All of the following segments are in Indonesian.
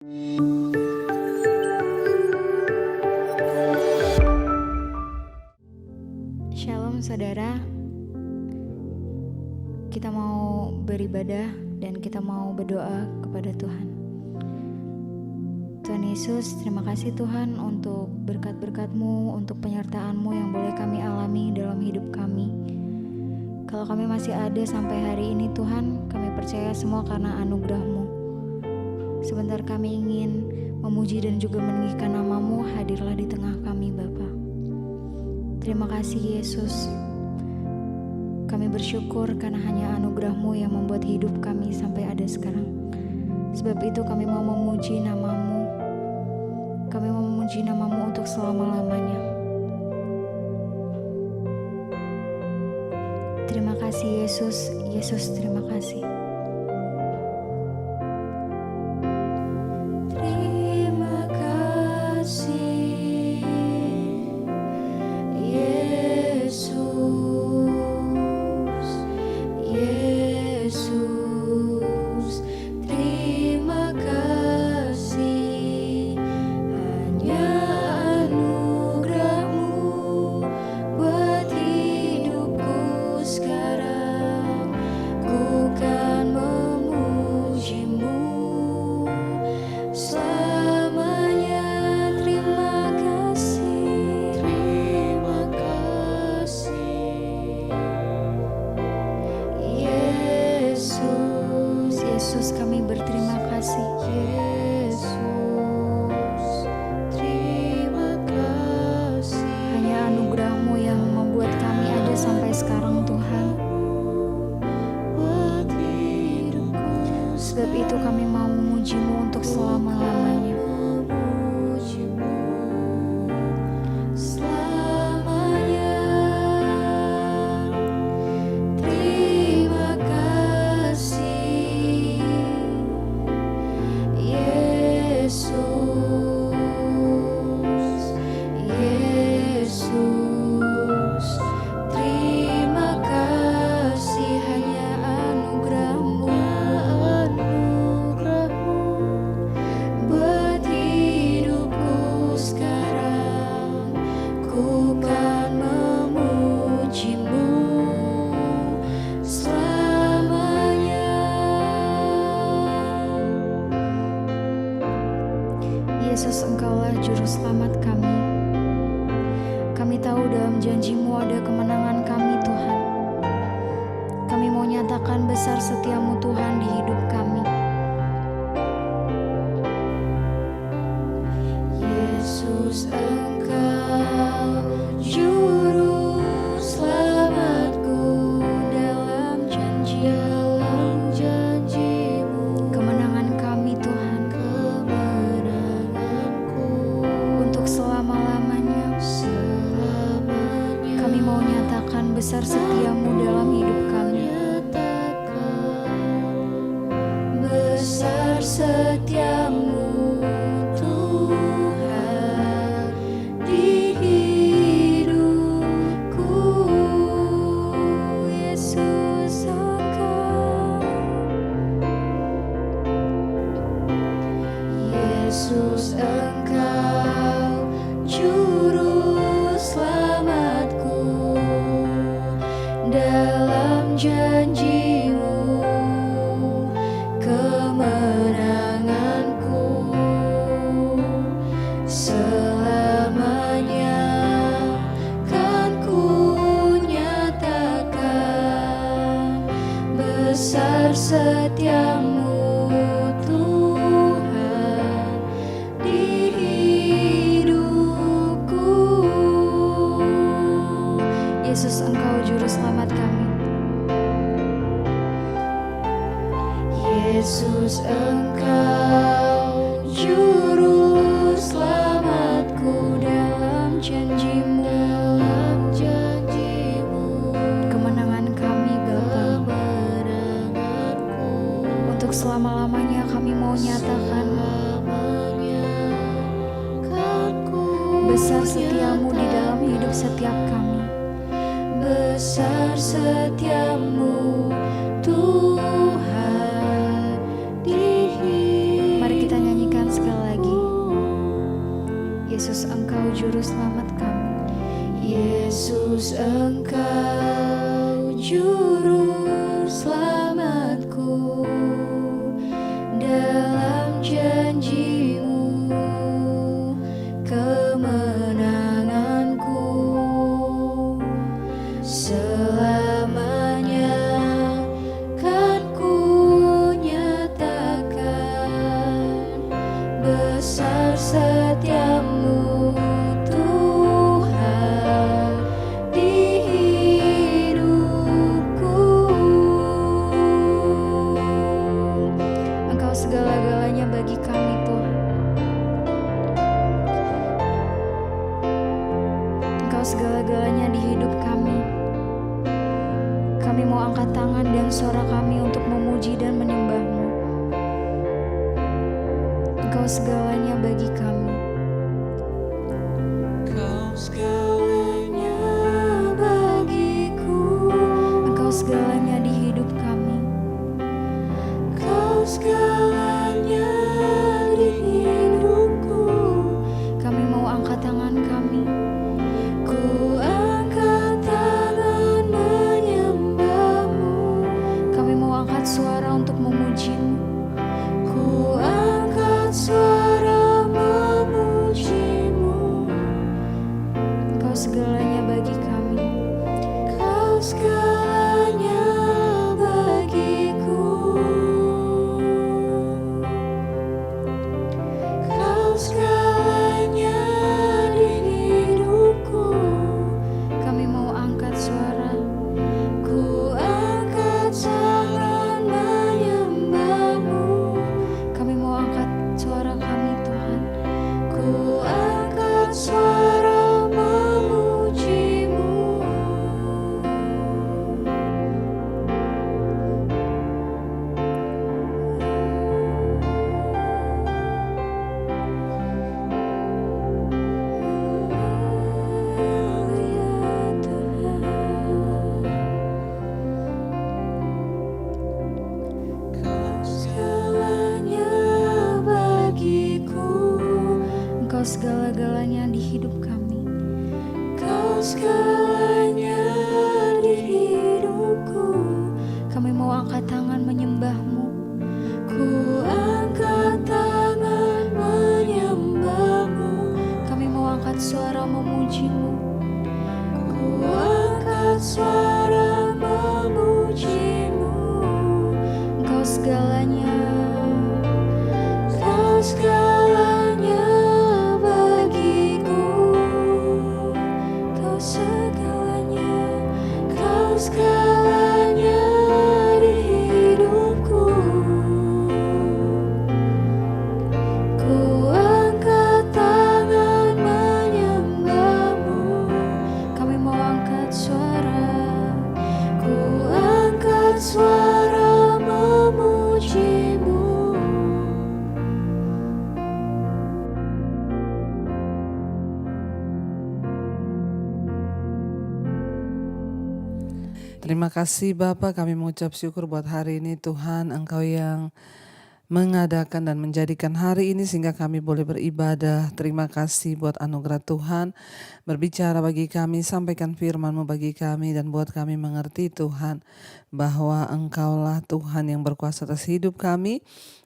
Shalom saudara, kita mau beribadah dan kita mau berdoa kepada Tuhan. Tuhan Yesus, terima kasih Tuhan untuk berkat-berkat-Mu, untuk penyertaan-Mu yang boleh kami alami dalam hidup kami. Kalau kami masih ada sampai hari ini Tuhan, kami percaya semua karena anugerah-Mu. Sebentar kami ingin memuji dan juga meninggikan nama-Mu, hadirlah di tengah kami Bapa. Terima kasih Yesus. Kami bersyukur karena hanya anugerah-Mu yang membuat hidup kami sampai ada sekarang. Sebab itu kami mau memuji nama-Mu. Kami mau memuji nama-Mu untuk selama-lamanya. Terima kasih Yesus. Yesus, terima kasih. Terima kasih. Yesus, kami berterima kasih. Yesus, terima kasih. Hanya anugerah-Mu yang membuat kami ada sampai sekarang Tuhan. Sebab itu kami mau memuji-Mu untuk selama-lamanya. Yesus, Engkaulah Juru Selamat kami. Kami tahu dalam janji-Mu ada kemenangan kami Tuhan. Kami mau nyatakan besar setia-Mu Tuhan di hidup kami. Yesus, Engkau Juru Selamatku dalam janji-Mu. Kemenangan kami Tuhan. Selama-lamanya kami mau nyatakan besar setia-Mu dalam hidup kami. Besar setia-Mu Tuhan di hidupku. Yesus, Engkau. Yesus, Engkau Juru Selamatku dalam janji-Mu, kemenanganku selamanya kan ku nyatakan besar setia-Mu Tuhan di Yesus, Engkau Juru Selamat kami. Yesus, Engkau Juru Selamatku dalam janji-Mu, kemenangan kami Bapa. Untuk selama-lamanya kami mau nyatakan besar setia-Mu di dalam hidup setiap kami. Besar setia-Mu Tuhan di hidup. Mari kita nyanyikan Yesus, Engkau juru selamatku, dalam janji-Mu kemenanganku selamanya kan ku nyatakan besar setiamu Tuhan di hidupku. Engkau segala-galanya bagi kami Tuhan. Engkau segala-galanya di hidup kami. Kami mau angkat tangan dan suara kami untuk memuji dan menyembah-Mu. Engkau segalanya bagi kami. Engkau segalanya bagiku. Engkau segalanya di hidup kami. Engkau segalanya di hidupku. Kami mau angkat tangan kami. Ku angkat tangan menyembah-Mu. Kami mau angkat suara untuk memuji-Mu. Ku angkat suara memuji-Mu. Engkau segalanya bagi kami. Engkau segalanya bagiku. Engkau segalanya di hidupku. Kami mau angkat suara. Ku angkat tangan menyembah-Mu. Kami mau angkat suara kami Tuhan. Ku angkat suara memuji-Mu. Engkau segala-galanya di hidup kami. Engkau segalanya di hidupku. Kami mau angkat tangan menyembah-Mu. Ku angkat tangan menyembah-Mu. Kami mau angkat suara memuji-Mu. Ku angkat suara memuji-Mu. Engkau segalanya. Engkau segalanya bagiku. Kau segalanya. Kau segalanya di hidupku. Ku angkat tangan menyembah-Mu. Kami mau angkat suara. Ku angkat suara memuji-Mu. Terima kasih Bapa, kami mengucap syukur buat hari ini Tuhan, Engkau yang mengadakan dan menjadikan hari ini sehingga kami boleh beribadah. Terima kasih buat anugerah Tuhan, berbicara bagi kami, sampaikan firman-Mu bagi kami dan buat kami mengerti Tuhan bahwa Engkaulah Tuhan yang berkuasa atas hidup kami.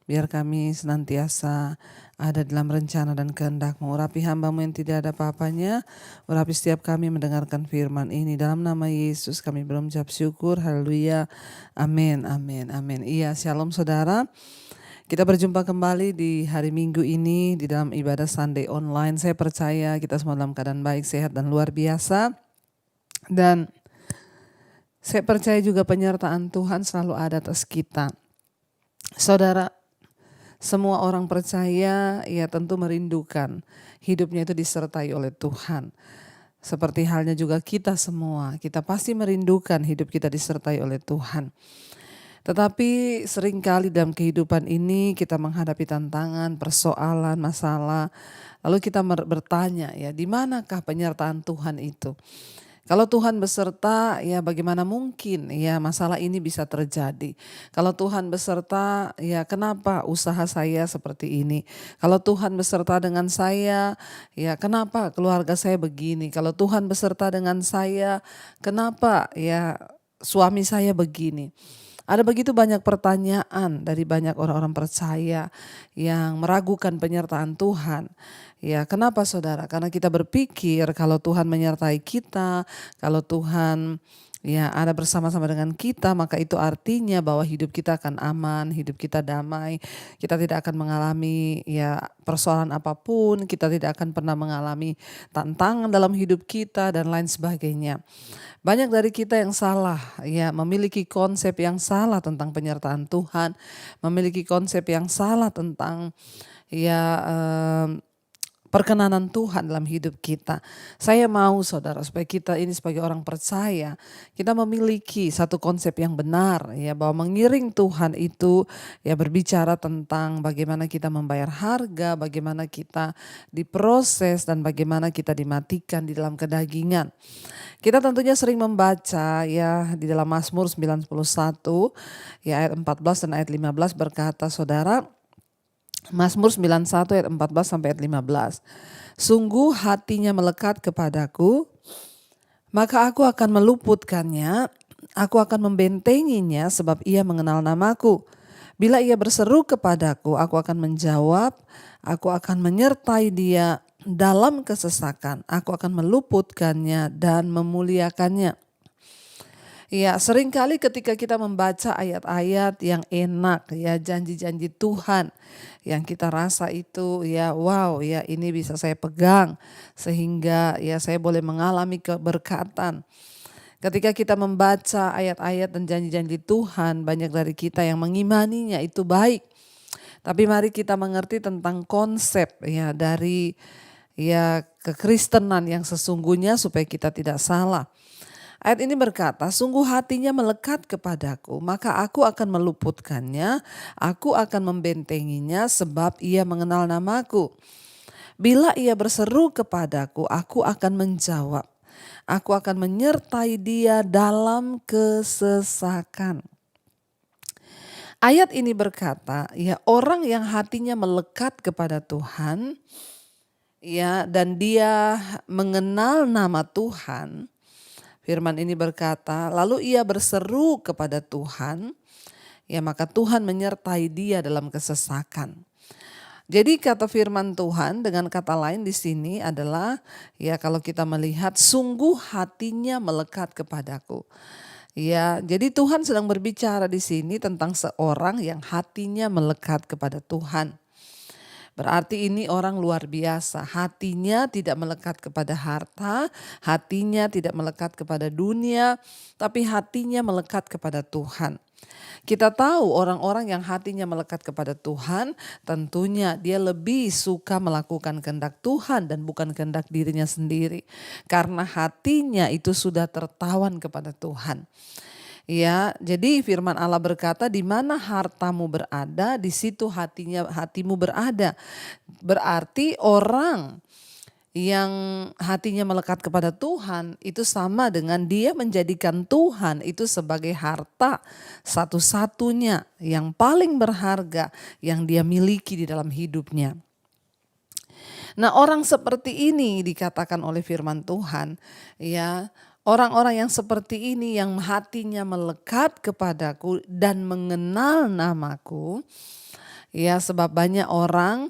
Biar kami senantiasa ada dalam rencana dan kehendak-Mu. Urapi hamba-Mu yang tidak ada apa-apanya. Urapi setiap kami mendengarkan firman ini. Dalam nama Yesus kami berucap syukur. Haleluya. Amin, amin, amin. Iya, shalom saudara. Kita berjumpa kembali di hari Minggu ini di dalam ibadah Sunday online. Saya percaya kita semua dalam keadaan baik, sehat dan luar biasa. Dan saya percaya juga penyertaan Tuhan selalu ada atas kita. Saudara, semua orang percaya ya tentu merindukan hidupnya itu disertai oleh Tuhan. Seperti halnya juga kita semua, kita pasti merindukan hidup kita disertai oleh Tuhan. Tetapi seringkali dalam kehidupan ini kita menghadapi tantangan, persoalan, masalah. Lalu kita bertanya ya, di manakah penyertaan Tuhan itu? Kalau Tuhan beserta, ya bagaimana mungkin ya masalah ini bisa terjadi. Kalau Tuhan beserta, ya kenapa usaha saya seperti ini. Kalau Tuhan beserta dengan saya, ya kenapa keluarga saya begini. Kalau Tuhan beserta dengan saya, kenapa ya suami saya begini. Ada begitu banyak pertanyaan dari banyak orang-orang percaya yang meragukan penyertaan Tuhan. Ya, kenapa saudara? Karena kita berpikir kalau Tuhan menyertai kita, kalau Tuhan ya ada bersama-sama dengan kita, maka itu artinya bahwa hidup kita akan aman, hidup kita damai, kita tidak akan mengalami ya persoalan apapun, kita tidak akan pernah mengalami tantangan dalam hidup kita dan lain sebagainya. Banyak dari kita yang salah, ya memiliki konsep yang salah tentang penyertaan Tuhan, memiliki konsep yang salah tentang ya perkenanan Tuhan dalam hidup kita. Saya mau saudara supaya kita ini sebagai orang percaya, kita memiliki satu konsep yang benar ya bahwa mengiring Tuhan itu ya berbicara tentang bagaimana kita membayar harga, bagaimana kita diproses dan bagaimana kita dimatikan di dalam kedagingan. Kita tentunya sering membaca ya di dalam Mazmur 91 ya ayat 14 dan ayat 15 berkata saudara, Mazmur 91 ayat 14 sampai ayat 15. Sungguh hatinya melekat kepadaku, maka aku akan meluputkannya, aku akan membentenginya sebab ia mengenal namaku. Bila ia berseru kepadaku, aku akan menjawab, aku akan menyertai dia dalam kesesakan, aku akan meluputkannya dan memuliakannya. Ya, seringkali ketika kita membaca ayat-ayat yang enak ya, janji-janji Tuhan yang kita rasa itu ya wow ya ini bisa saya pegang sehingga ya saya boleh mengalami keberkatan. Ketika kita membaca ayat-ayat dan janji-janji Tuhan, banyak dari kita yang mengimaninya itu baik. Tapi mari kita mengerti tentang konsep ya dari ya kekristenan yang sesungguhnya supaya kita tidak salah. Ayat ini berkata, sungguh hatinya melekat kepadaku, maka aku akan meluputkannya, aku akan membentenginya sebab ia mengenal namaku. Bila ia berseru kepadaku, aku akan menjawab. Aku akan menyertai dia dalam kesesakan. Ayat ini berkata, ya orang yang hatinya melekat kepada Tuhan, ya dan dia mengenal nama Tuhan. Firman ini berkata, lalu ia berseru kepada Tuhan, ya maka Tuhan menyertai dia dalam kesesakan. Jadi kata firman Tuhan dengan kata lain di sini adalah ya kalau kita melihat sungguh hatinya melekat kepadaku. Ya, jadi Tuhan sedang berbicara di sini tentang seorang yang hatinya melekat kepada Tuhan. Berarti ini orang luar biasa, hatinya tidak melekat kepada harta, hatinya tidak melekat kepada dunia, tapi hatinya melekat kepada Tuhan. Kita tahu orang-orang yang hatinya melekat kepada Tuhan, tentunya dia lebih suka melakukan kehendak Tuhan dan bukan kehendak dirinya sendiri. Karena hatinya itu sudah tertawan kepada Tuhan. Ya, jadi firman Allah berkata, di mana hartamu berada, di situ hatimu berada. Berarti orang yang hatinya melekat kepada Tuhan itu sama dengan dia menjadikan Tuhan itu sebagai harta satu-satunya yang paling berharga yang dia miliki di dalam hidupnya. Nah, orang seperti ini dikatakan oleh firman Tuhan, ya. Orang-orang yang seperti ini yang hatinya melekat kepadaku dan mengenal namaku. Ya, sebab banyak orang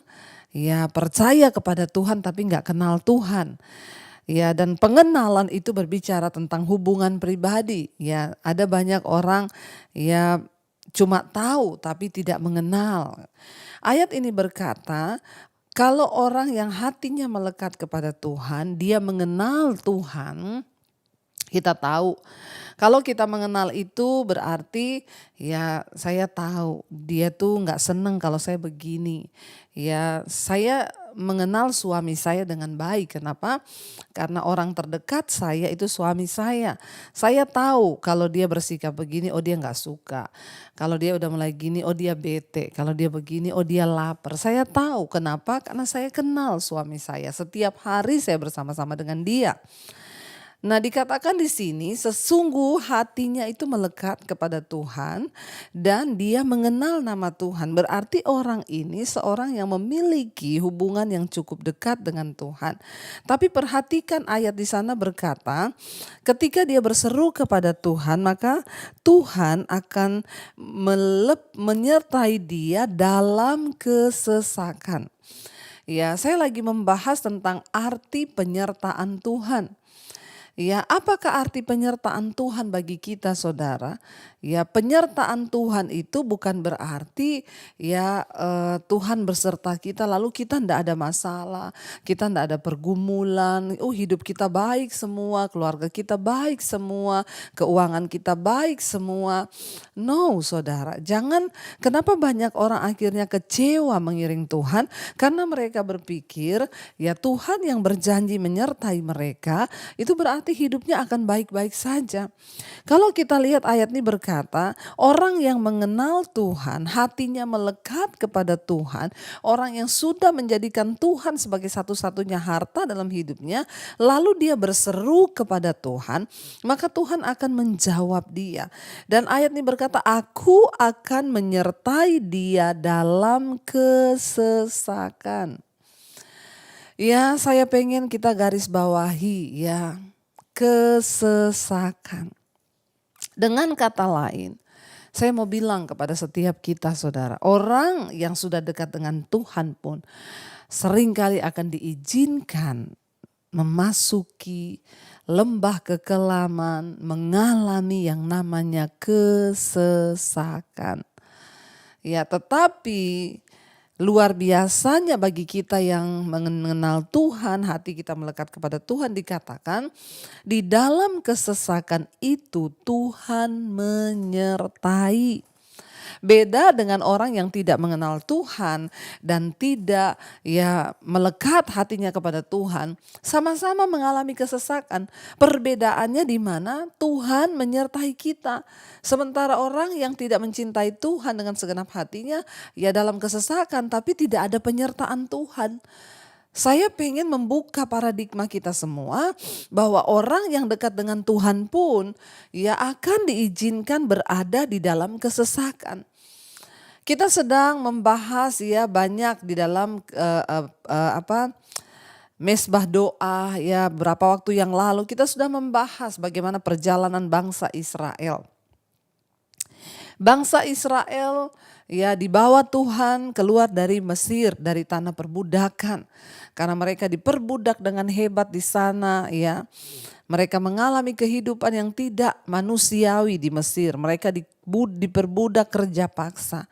ya percaya kepada Tuhan tapi nggak kenal Tuhan. Ya, dan pengenalan itu berbicara tentang hubungan pribadi. Ya, ada banyak orang ya cuma tahu tapi tidak mengenal. Ayat ini berkata, kalau orang yang hatinya melekat kepada Tuhan, dia mengenal Tuhan. Kita tahu kalau kita mengenal itu berarti ya saya tahu dia tuh nggak seneng kalau saya begini. Ya saya mengenal suami saya dengan baik. Kenapa? Karena orang terdekat saya itu suami saya. Saya tahu kalau dia bersikap begini, oh dia nggak suka. Kalau dia udah mulai gini, oh dia bete. Kalau dia begini, oh dia lapar. Saya tahu kenapa? Karena saya kenal suami saya. Setiap hari saya bersama-sama dengan dia. Nah, dikatakan di sini sesungguh hatinya itu melekat kepada Tuhan dan dia mengenal nama Tuhan. Berarti orang ini seorang yang memiliki hubungan yang cukup dekat dengan Tuhan. Tapi perhatikan ayat di sana berkata, ketika dia berseru kepada Tuhan, maka Tuhan akan menyertai dia dalam kesesakan. Ya, saya lagi membahas tentang arti penyertaan Tuhan. Ya, apakah arti penyertaan Tuhan bagi kita, saudara? Ya, penyertaan Tuhan itu bukan berarti Tuhan berserta kita lalu kita tidak ada masalah, kita tidak ada pergumulan, hidup kita baik semua, keluarga kita baik semua, keuangan kita baik semua. No, saudara, kenapa banyak orang akhirnya kecewa mengiring Tuhan? Karena mereka berpikir ya Tuhan yang berjanji menyertai mereka, itu berarti hidupnya akan baik-baik saja. Kalau kita lihat ayat ini berkata, orang yang mengenal Tuhan, hatinya melekat kepada Tuhan, orang yang sudah menjadikan Tuhan sebagai satu-satunya harta dalam hidupnya, lalu dia berseru kepada Tuhan, maka Tuhan akan menjawab dia. Dan ayat ini berkata, aku akan menyertai dia dalam kesesakan. Ya, saya pengen kita garis bawahi ya, kesesakan. Dengan kata lain, saya mau bilang kepada setiap kita, saudara, orang yang sudah dekat dengan Tuhan pun seringkali akan diizinkan memasuki lembah kekelaman, mengalami yang namanya kesesakan. Ya, tetapi luar biasanya bagi kita yang mengenal Tuhan, hati kita melekat kepada Tuhan, dikatakan di dalam kesesakan itu Tuhan menyertai. Beda dengan orang yang tidak mengenal Tuhan dan tidak melekat hatinya kepada Tuhan, sama-sama mengalami kesesakan. Perbedaannya di mana Tuhan menyertai kita. Sementara orang yang tidak mencintai Tuhan dengan segenap hatinya, ya dalam kesesakan tapi tidak ada penyertaan Tuhan. Saya pengen membuka paradigma kita semua bahwa orang yang dekat dengan Tuhan pun ya akan diizinkan berada di dalam kesesakan. Kita sedang membahas ya banyak di dalam mesbah doa ya, berapa waktu yang lalu kita sudah membahas bagaimana perjalanan bangsa Israel. Bangsa Israel ya dibawa Tuhan keluar dari Mesir, dari tanah perbudakan. Karena mereka diperbudak dengan hebat di sana ya. Mereka mengalami kehidupan yang tidak manusiawi di Mesir. Mereka diperbudak kerja paksa.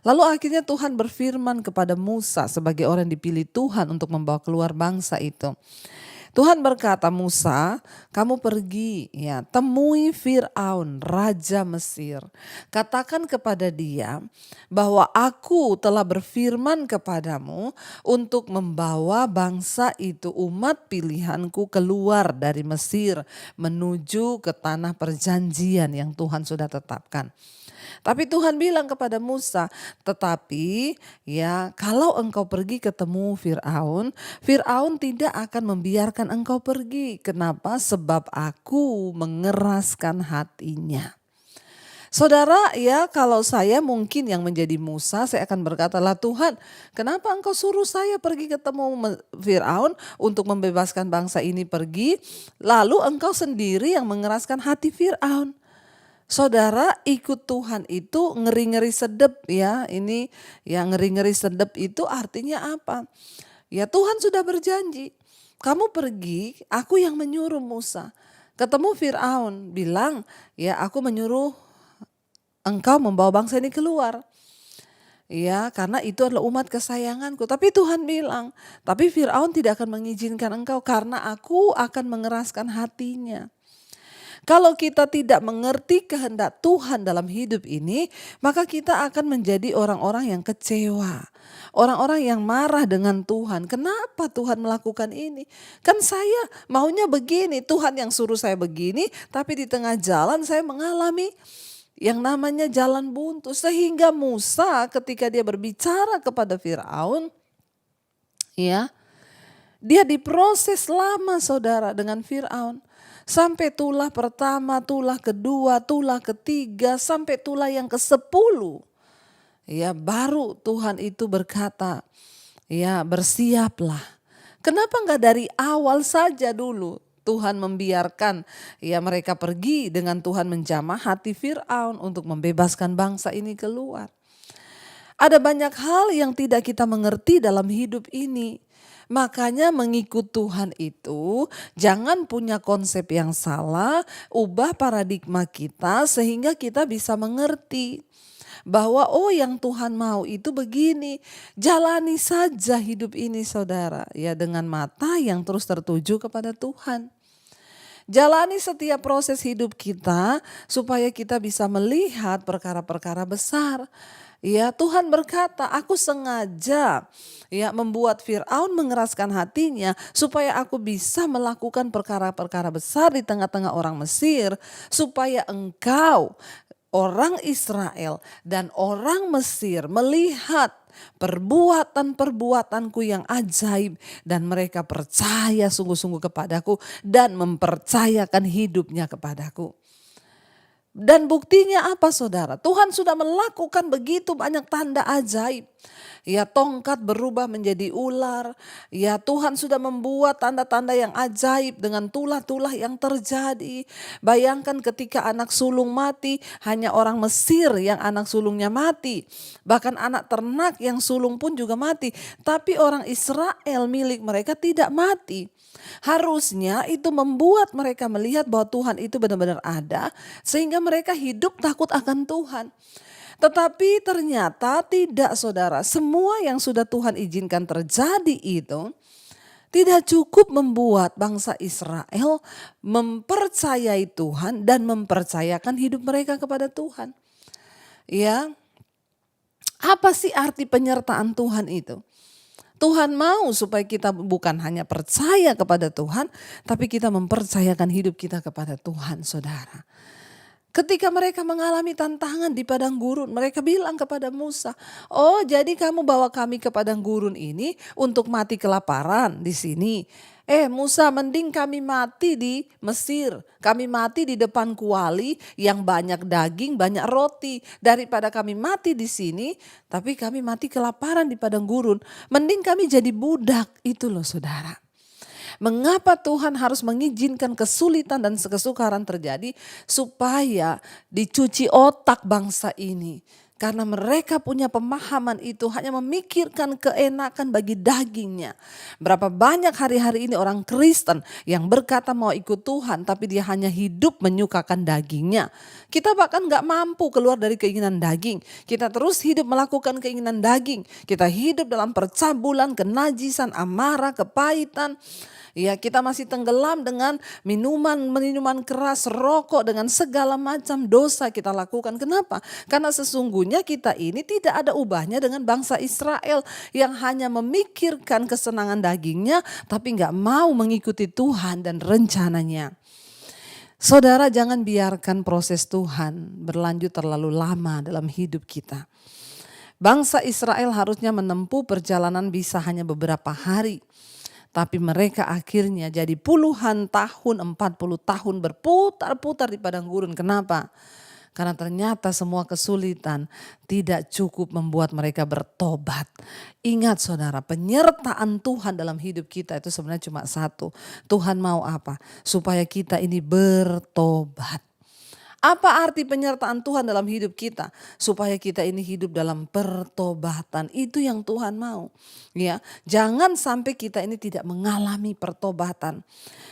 Lalu akhirnya Tuhan berfirman kepada Musa sebagai orang yang dipilih Tuhan untuk membawa keluar bangsa itu. Tuhan berkata, Musa, kamu pergi ya, temui Fir'aun, raja Mesir. Katakan kepada dia bahwa aku telah berfirman kepadamu untuk membawa bangsa itu, umat pilihanku, keluar dari Mesir menuju ke tanah perjanjian yang Tuhan sudah tetapkan. Tapi Tuhan bilang kepada Musa, tetapi ya kalau engkau pergi ketemu Fir'aun, Fir'aun tidak akan membiarkan engkau pergi. Kenapa? Sebab aku mengeraskan hatinya. Saudara ya, kalau saya mungkin yang menjadi Musa, saya akan berkata, lah Tuhan, kenapa engkau suruh saya pergi ketemu Fir'aun untuk membebaskan bangsa ini pergi, lalu engkau sendiri yang mengeraskan hati Fir'aun. Saudara, ikut Tuhan itu ngeri-ngeri sedep ya. Ini yang ngeri-ngeri sedep itu artinya apa? Ya Tuhan sudah berjanji, kamu pergi, aku yang menyuruh Musa. Ketemu Fir'aun, bilang ya aku menyuruh engkau membawa bangsa ini keluar. Ya, karena itu adalah umat kesayanganku. Tapi Tuhan bilang, tapi Fir'aun tidak akan mengizinkan engkau karena aku akan mengeraskan hatinya. Kalau kita tidak mengerti kehendak Tuhan dalam hidup ini, maka kita akan menjadi orang-orang yang kecewa. Orang-orang yang marah dengan Tuhan. Kenapa Tuhan melakukan ini? Kan saya maunya begini, Tuhan yang suruh saya begini, tapi di tengah jalan saya mengalami yang namanya jalan buntu. Sehingga Musa ketika dia berbicara kepada Fir'aun, ya, dia diproses lama saudara dengan Fir'aun. Sampai tulah pertama, tulah kedua, tulah ketiga, sampai tulah yang ke-10. Ya, baru Tuhan itu berkata, ya bersiaplah. Kenapa enggak dari awal saja dulu Tuhan membiarkan ya mereka pergi dengan Tuhan menjamah hati Firaun untuk membebaskan bangsa ini keluar. Ada banyak hal yang tidak kita mengerti dalam hidup ini. Makanya mengikut Tuhan itu jangan punya konsep yang salah, ubah paradigma kita sehingga kita bisa mengerti bahwa oh yang Tuhan mau itu begini. Jalani saja hidup ini saudara ya dengan mata yang terus tertuju kepada Tuhan. Jalani setiap proses hidup kita supaya kita bisa melihat perkara-perkara besar. Ya Tuhan berkata, aku sengaja ya membuat Firaun mengeraskan hatinya supaya aku bisa melakukan perkara-perkara besar di tengah-tengah orang Mesir supaya engkau orang Israel dan orang Mesir melihat perbuatan-perbuatanku yang ajaib dan mereka percaya sungguh-sungguh kepadaku dan mempercayakan hidupnya kepadaku. Dan buktinya apa saudara? Tuhan sudah melakukan begitu banyak tanda ajaib. Ya tongkat berubah menjadi ular. Ya Tuhan sudah membuat tanda-tanda yang ajaib dengan tulah-tulah yang terjadi. Bayangkan ketika anak sulung mati, hanya orang Mesir yang anak sulungnya mati. Bahkan anak ternak yang sulung pun juga mati. Tapi orang Israel milik mereka tidak mati. Harusnya itu membuat mereka melihat bahwa Tuhan itu benar-benar ada sehingga mereka hidup takut akan Tuhan. Tetapi ternyata tidak saudara, semua yang sudah Tuhan izinkan terjadi itu tidak cukup membuat bangsa Israel mempercayai Tuhan dan mempercayakan hidup mereka kepada Tuhan. Ya, apa sih arti penyertaan Tuhan itu? Tuhan mau supaya kita bukan hanya percaya kepada Tuhan, tapi kita mempercayakan hidup kita kepada Tuhan, saudara. Ketika mereka mengalami tantangan di padang gurun, mereka bilang kepada Musa, "Oh, jadi kamu bawa kami ke padang gurun ini untuk mati kelaparan di sini. Musa, mending kami mati di Mesir. Kami mati di depan kuali yang banyak daging, banyak roti. Daripada kami mati di sini, tapi kami mati kelaparan di padang gurun. Mending kami jadi budak." Itu loh saudara. Mengapa Tuhan harus mengizinkan kesulitan dan kesukaran terjadi? Supaya dicuci otak bangsa ini. Karena mereka punya pemahaman itu hanya memikirkan keenakan bagi dagingnya. Berapa banyak hari-hari ini orang Kristen yang berkata mau ikut Tuhan tapi dia hanya hidup menyukakan dagingnya. Kita bahkan gak mampu keluar dari keinginan daging. Kita terus hidup melakukan keinginan daging. Kita hidup dalam percabulan, kenajisan, amarah, kepahitan. Ya, kita masih tenggelam dengan minuman keras, rokok, dengan segala macam dosa kita lakukan. Kenapa? Karena sesungguhnya kita ini tidak ada ubahnya dengan bangsa Israel yang hanya memikirkan kesenangan dagingnya tapi gak mau mengikuti Tuhan dan rencananya. Saudara, jangan biarkan proses Tuhan berlanjut terlalu lama dalam hidup kita. Bangsa Israel harusnya menempuh perjalanan bisa hanya beberapa hari. Tapi mereka akhirnya jadi puluhan tahun, 40 tahun berputar-putar di padang gurun. Kenapa? Karena ternyata semua kesulitan tidak cukup membuat mereka bertobat. Ingat saudara, penyertaan Tuhan dalam hidup kita itu sebenarnya cuma satu. Tuhan mau apa? Supaya kita ini bertobat. Apa arti penyertaan Tuhan dalam hidup kita? Supaya kita ini hidup dalam pertobatan. Itu yang Tuhan mau. Ya, jangan sampai kita ini tidak mengalami pertobatan.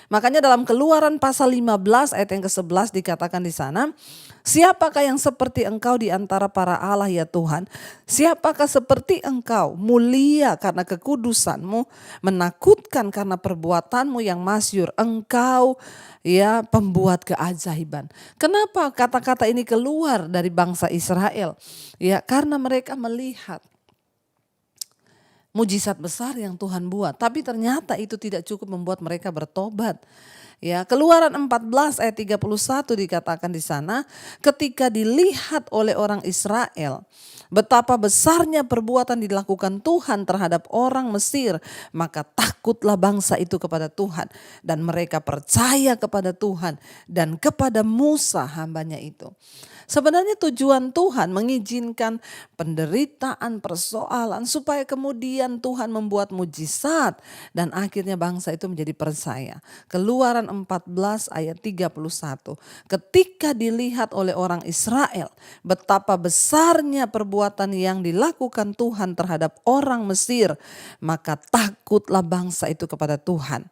Makanya dalam Keluaran pasal 15 ayat yang ke-11 dikatakan di sana, siapakah yang seperti engkau di antara para Allah ya Tuhan? Siapakah seperti engkau, mulia karena kekudusanmu, menakutkan karena perbuatanmu yang masyhur. Engkau ya pembuat keajaiban. Kenapa kata-kata ini keluar dari bangsa Israel? Ya, karena mereka melihat mujizat besar yang Tuhan buat. Tapi ternyata itu tidak cukup membuat mereka bertobat. Ya, Keluaran 14 ayat 31 dikatakan di sana, ketika dilihat oleh orang Israel betapa besarnya perbuatan dilakukan Tuhan terhadap orang Mesir, maka takutlah bangsa itu kepada Tuhan dan mereka percaya kepada Tuhan dan kepada Musa hambanya itu. Sebenarnya tujuan Tuhan mengizinkan penderitaan, persoalan supaya kemudian Tuhan membuat mujizat dan akhirnya bangsa itu menjadi percaya. Keluaran 14 ayat 31. Ketika dilihat oleh orang Israel betapa besarnya perbuatan yang dilakukan Tuhan terhadap orang Mesir, maka takutlah bangsa itu kepada Tuhan.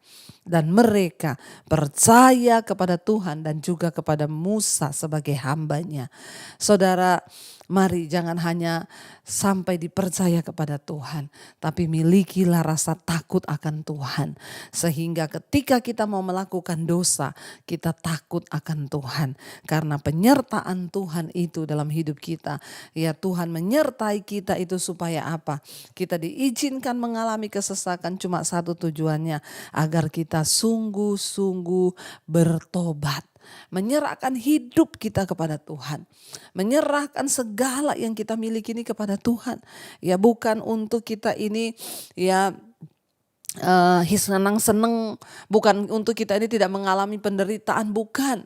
Dan mereka percaya kepada Tuhan dan juga kepada Musa sebagai hambanya. Saudara, mari jangan hanya sampai dipercaya kepada Tuhan, tapi milikilah rasa takut akan Tuhan. Sehingga ketika kita mau melakukan dosa, kita takut akan Tuhan. Karena penyertaan Tuhan itu dalam hidup kita. Ya, Tuhan menyertai kita itu supaya apa? Kita diizinkan mengalami kesesakan cuma satu tujuannya, agar kita sungguh-sungguh bertobat. Menyerahkan hidup kita kepada Tuhan. Menyerahkan segala yang kita miliki ini kepada Tuhan. Ya, bukan untuk kita ini ya senang-senang, bukan untuk kita ini tidak mengalami penderitaan, bukan.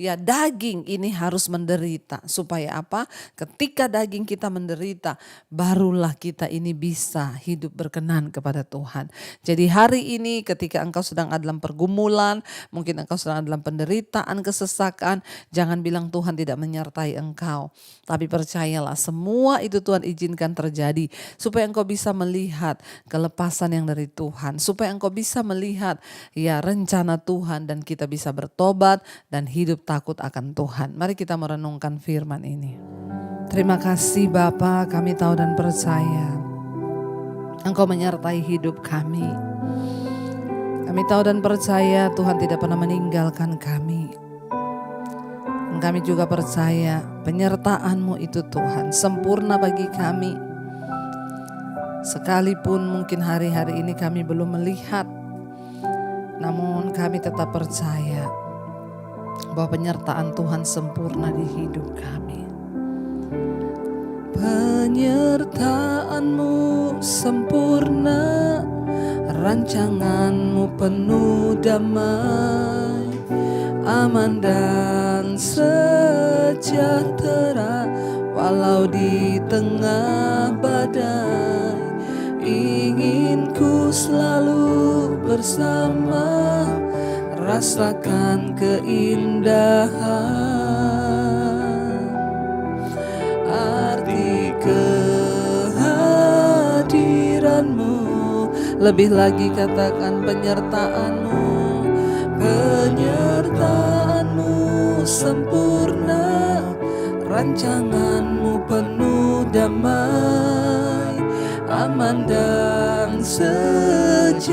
Ya, daging ini harus menderita supaya apa? Ketika daging kita menderita, barulah kita ini bisa hidup berkenan kepada Tuhan. Jadi hari ini ketika engkau sedang ada dalam pergumulan, mungkin engkau sedang ada dalam penderitaan, kesesakan, jangan bilang Tuhan tidak menyertai engkau. Tapi percayalah, semua itu Tuhan izinkan terjadi supaya engkau bisa melihat kelepasan yang dari Tuhan, supaya engkau bisa melihat ya rencana Tuhan dan kita bisa bertobat dan hidup takut akan Tuhan. Mari kita merenungkan firman ini. Terima kasih Bapa, kami tahu dan percaya Engkau menyertai hidup kami. Kami tahu dan percaya Tuhan tidak pernah meninggalkan kami. Dan kami juga percaya penyertaan-Mu itu Tuhan sempurna bagi kami. Sekalipun mungkin hari-hari ini kami belum melihat, namun kami tetap percaya bahwa penyertaan Tuhan sempurna di hidup kami. Penyertaan-Mu sempurna, rancangan-Mu penuh damai, aman dan sejahtera walau di tengah badai. Ingin ku selalu bersama, rasakan keindahan arti kehadiran-Mu. Lebih lagi katakan penyertaan-Mu. Penyertaan-Mu sempurna, rancangan-Mu penuh damai, aman dan sejahtera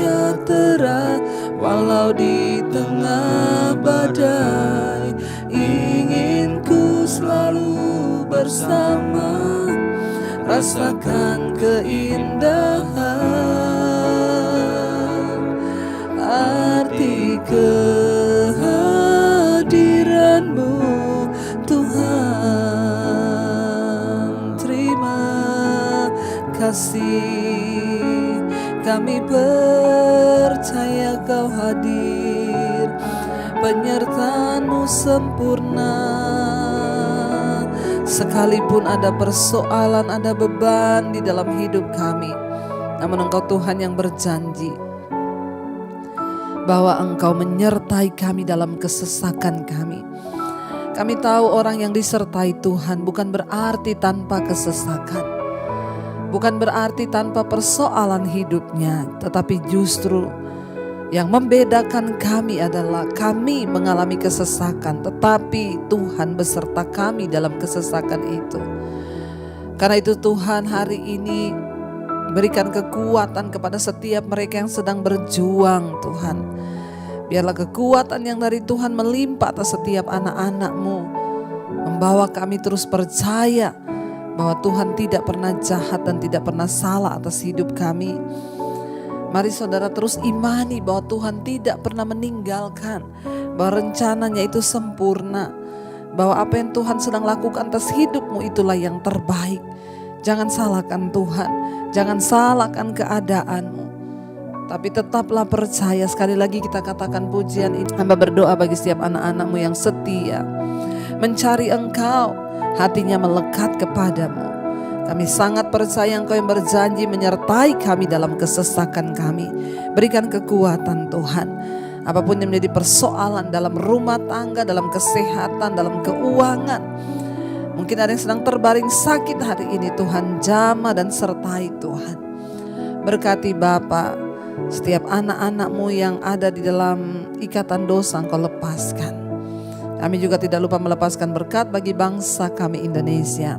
walau di tengah badai. Ingin ku selalu bersama, rasakan keindahan arti kehadiran-Mu Tuhan. Terima kasih, kami percaya Kau hadir, penyertaan-Mu sempurna. Sekalipun ada persoalan, ada beban di dalam hidup kami, namun Engkau Tuhan yang berjanji bahwa Engkau menyertai kami dalam kesesakan kami. Kami tahu orang yang disertai Tuhan bukan berarti tanpa kesesakan, bukan berarti tanpa persoalan hidupnya, tetapi justru yang membedakan kami adalah kami mengalami kesesakan, tetapi Tuhan beserta kami dalam kesesakan itu. Karena itu Tuhan hari ini berikan kekuatan kepada setiap mereka yang sedang berjuang Tuhan. Biarlah kekuatan yang dari Tuhan melimpah atas setiap anak-anak-Mu, membawa kami terus percaya bahwa Tuhan tidak pernah jahat dan tidak pernah salah atas hidup kami. Mari saudara terus imani bahwa Tuhan tidak pernah meninggalkan, bahwa rencananya itu sempurna, bahwa apa yang Tuhan sedang lakukan atas hidupmu itulah yang terbaik. Jangan salahkan Tuhan, jangan salahkan keadaanmu, tapi tetaplah percaya. Sekali lagi kita katakan pujian ini. Hamba berdoa bagi setiap anak-anakmu yang setia, mencari Engkau, hatinya melekat kepadamu. Kami sangat percaya Engkau yang berjanji menyertai kami dalam kesesakan kami. Berikan kekuatan Tuhan. Apapun yang menjadi persoalan dalam rumah tangga, dalam kesehatan, dalam keuangan. Mungkin ada yang sedang terbaring sakit hari ini, Tuhan jamah dan sertai Tuhan. Berkati Bapa, setiap anak-anak-Mu yang ada di dalam ikatan dosa Engkau lepaskan. Kami juga tidak lupa melepaskan berkat bagi bangsa kami Indonesia.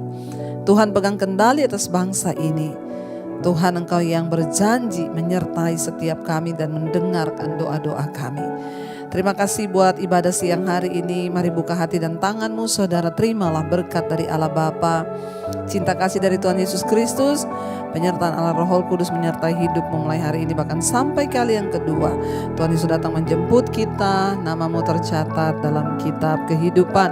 Tuhan pegang kendali atas bangsa ini. Tuhan Engkau yang berjanji menyertai setiap kami dan mendengarkan doa-doa kami. Terima kasih buat ibadah siang hari ini. Mari buka hati dan tanganmu saudara, terimalah berkat dari Allah Bapa, cinta kasih dari Tuhan Yesus Kristus, penyertaan Allah Roh Kudus menyertai hidupmu mulai hari ini bahkan sampai kali yang kedua. Tuhan Yesus datang menjemput kita, namamu tercatat dalam kitab kehidupan.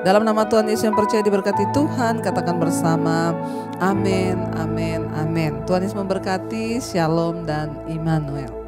Dalam nama Tuhan Yesus yang percaya diberkati Tuhan, katakan bersama, amin, amin, amin. Tuhan Yesus memberkati, shalom dan Immanuel.